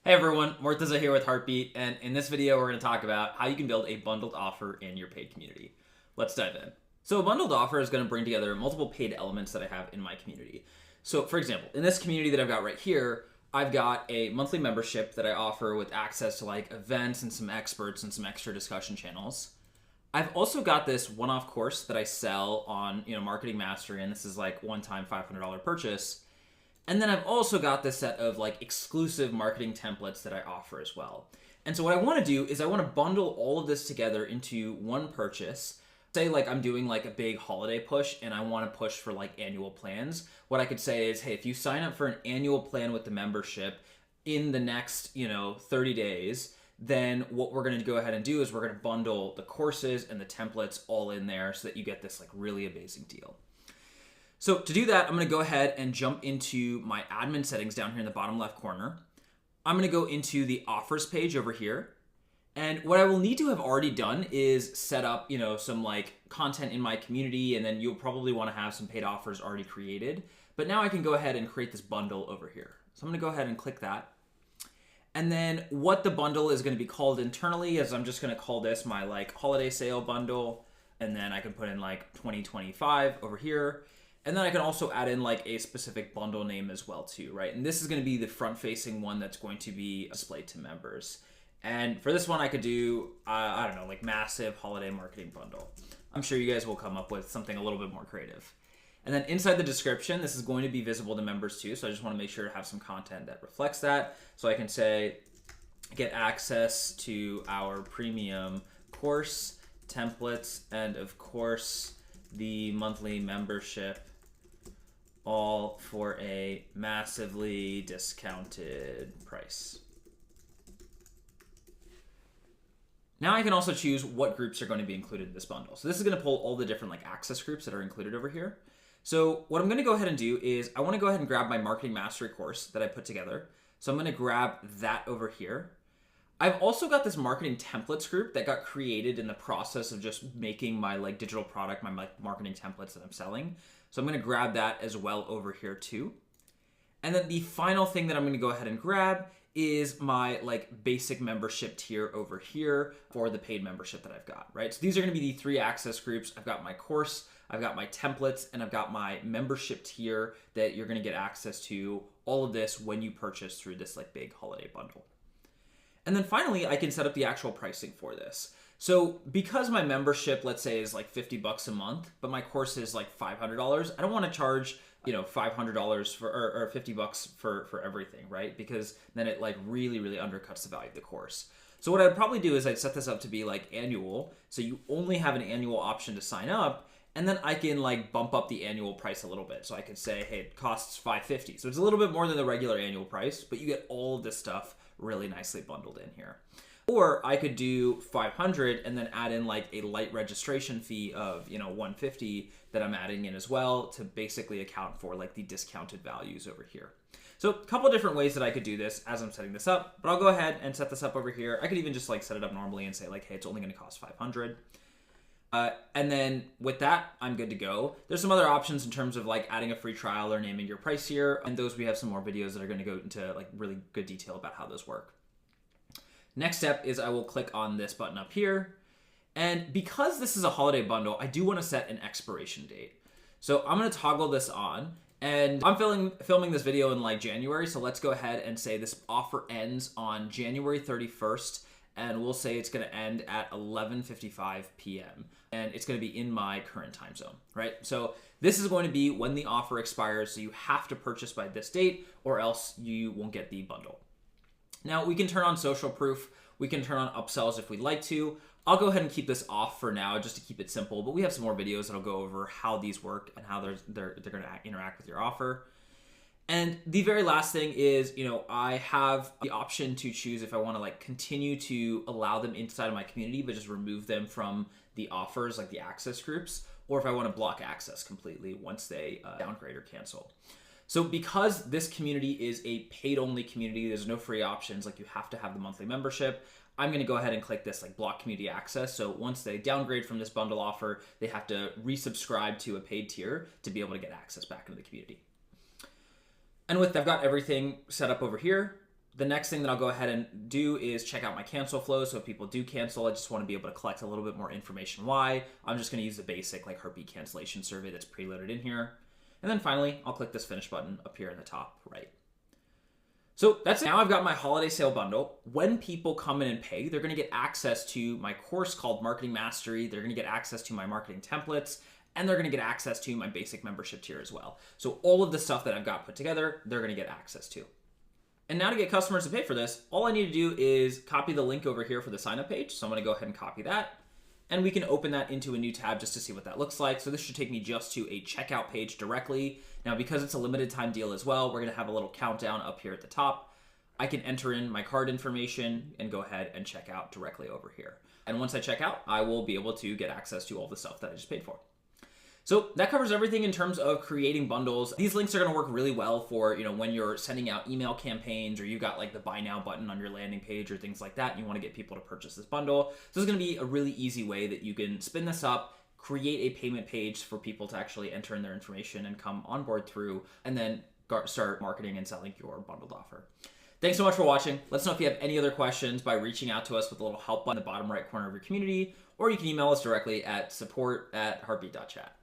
Hey everyone, Mortaza here with Heartbeat, and in this video we're going to talk about how you can build a bundled offer in your paid community. Let's dive in. So a bundled offer is going to bring together multiple paid elements that I have in my community. So for example, in this community that I've got right here, I've got a monthly membership that I offer with access to like events and some experts and some extra discussion channels. I've also got this one-off course that I sell on, Marketing Mastery, and this is like one-time $500 purchase. And then I've also got this set of like exclusive marketing templates that I offer as well. And so what I want to do is I want to bundle all of this together into one purchase. Say like I'm doing like a big holiday push and I want to push for like annual plans. What I could say is, hey, if you sign up for an annual plan with the membership in the next, 30 days, then what we're going to go ahead and do is we're going to bundle the courses and the templates all in there so that you get this like really amazing deal. So to do that, I'm going to go ahead and jump into my admin settings down here in the bottom left corner. I'm going to go into the offers page over here. And what I will need to have already done is set up, some like content in my community, and then you'll probably want to have some paid offers already created. But now I can go ahead and create this bundle over here. So I'm going to go ahead and click that. And then what the bundle is going to be called internally is I'm just going to call this my like holiday sale bundle. And then I can put in like 2025 over here. And then I can also add in like a specific bundle name as well too, right? And this is going to be the front-facing one that's going to be displayed to members. And for this one, I could do, I don't know, like massive holiday marketing bundle. I'm sure you guys will come up with something a little bit more creative. And then inside the description, this is going to be visible to members too. So I just want to make sure to have some content that reflects that. So I can say, get access to our premium course, templates, and of course, the monthly membership, all for a massively discounted price. Now I can also choose what groups are going to be included in this bundle. So this is going to pull all the different like access groups that are included over here. So what I'm going to go ahead and do is I want to go ahead and grab my Marketing Mastery course that I put together. So I'm going to grab that over here. I've also got this marketing templates group that got created in the process of just making my like digital product, my marketing templates that I'm selling. So I'm going to grab that as well over here too. And then the final thing that I'm going to go ahead and grab is my like basic membership tier over here for the paid membership that I've got, right? So these are going to be the three access groups. I've got my course, I've got my templates, and I've got my membership tier that you're going to get access to all of this when you purchase through this like big holiday bundle. And then finally, I can set up the actual pricing for this. So because my membership, let's say, is like $50 a month, but my course is like $500, I don't want to charge, $500 for or $50 for everything, right? Because then it like really, really undercuts the value of the course. So what I'd probably do is I'd set this up to be like annual. So you only have an annual option to sign up. And then I can like bump up the annual price a little bit. So I could say, hey, it costs $550. So it's a little bit more than the regular annual price, but you get all of this stuff really nicely bundled in here. Or I could do 500 and then add in like a light registration fee of, 150 that I'm adding in as well to basically account for like the discounted values over here. So a couple different ways that I could do this as I'm setting this up, but I'll go ahead and set this up over here. I could even just like set it up normally and say like, hey, it's only going to cost 500. And then with that, I'm good to go. There's some other options in terms of like adding a free trial or naming your price here. And those we have some more videos that are going to go into like really good detail about how those work. Next step is I will click on this button up here. And because this is a holiday bundle, I do want to set an expiration date. So I'm going to toggle this on. And I'm filming this video in like January. So let's go ahead and say this offer ends on January 31st. And we'll say it's going to end at 11:55 p.m. And it's going to be in my current time zone, right? So this is going to be when the offer expires. So you have to purchase by this date or else you won't get the bundle. Now we can turn on social proof. We can turn on upsells if we'd like to. I'll go ahead and keep this off for now just to keep it simple. But we have some more videos that'll go over how these work and how they're going to interact with your offer. And the very last thing is, I have the option to choose if I want to like continue to allow them inside of my community, but just remove them from the offers, like the access groups, or if I want to block access completely once they downgrade or cancel. So because this community is a paid-only community, there's no free options, like you have to have the monthly membership, I'm going to go ahead and click this like block community access. So once they downgrade from this bundle offer, they have to resubscribe to a paid tier to be able to get access back into the community. And with I've got everything set up over here. The next thing that I'll go ahead and do is check out my cancel flow. So if people do cancel, I just want to be able to collect a little bit more information why. I'm just going to use the basic like heartbeat cancellation survey that's preloaded in here. And then finally, I'll click this finish button up here in the top right. So that's it. Now I've got my holiday sale bundle. When people come in and pay, they're going to get access to my course called Marketing Mastery. They're going to get access to my marketing templates, and they're going to get access to my basic membership tier as well. So all of the stuff that I've got put together, they're going to get access to. And now to get customers to pay for this, all I need to do is copy the link over here for the sign up page. So I'm going to go ahead and copy that. And we can open that into a new tab just to see what that looks like. So this should take me just to a checkout page directly. Now, because it's a limited time deal as well, we're gonna have a little countdown up here at the top. I can enter in my card information and go ahead and check out directly over here. And once I check out, I will be able to get access to all the stuff that I just paid for. So that covers everything in terms of creating bundles. These links are going to work really well for, when you're sending out email campaigns or you got like the buy now button on your landing page or things like that and you want to get people to purchase this bundle. So this is going to be a really easy way that you can spin this up, create a payment page for people to actually enter in their information and come on board through, and then start marketing and selling your bundled offer. Thanks so much for watching. Let us know if you have any other questions by reaching out to us with a little help on the bottom right corner of your community, or you can email us directly at support@heartbeat.chat.